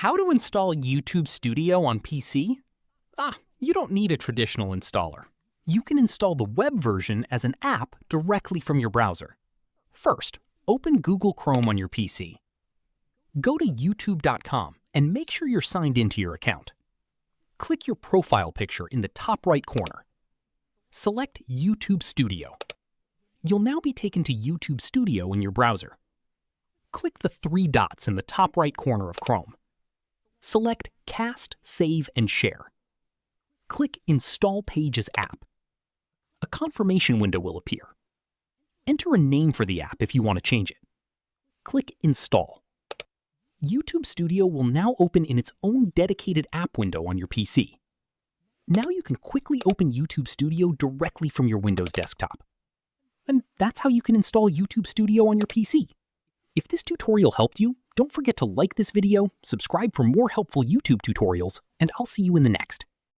How to install YouTube Studio on PC? You don't need a traditional installer. You can install the web version as an app directly from your browser. First, open Google Chrome on your PC. Go to youtube.com and make sure you're signed into your account. Click your profile picture in the top right corner. Select YouTube Studio. You'll now be taken to YouTube Studio in your browser. Click the three dots in the top right corner of Chrome. Select Cast, Save, and Share. Click Install Pages App. A confirmation window will appear. Enter a name for the app if you want to change it. Click Install. YouTube Studio will now open in its own dedicated app window on your PC. Now you can quickly open YouTube Studio directly from your Windows desktop. And that's how you can install YouTube Studio on your PC. If this tutorial helped you, don't forget to like this video, subscribe for more helpful YouTube tutorials, and I'll see you in the next.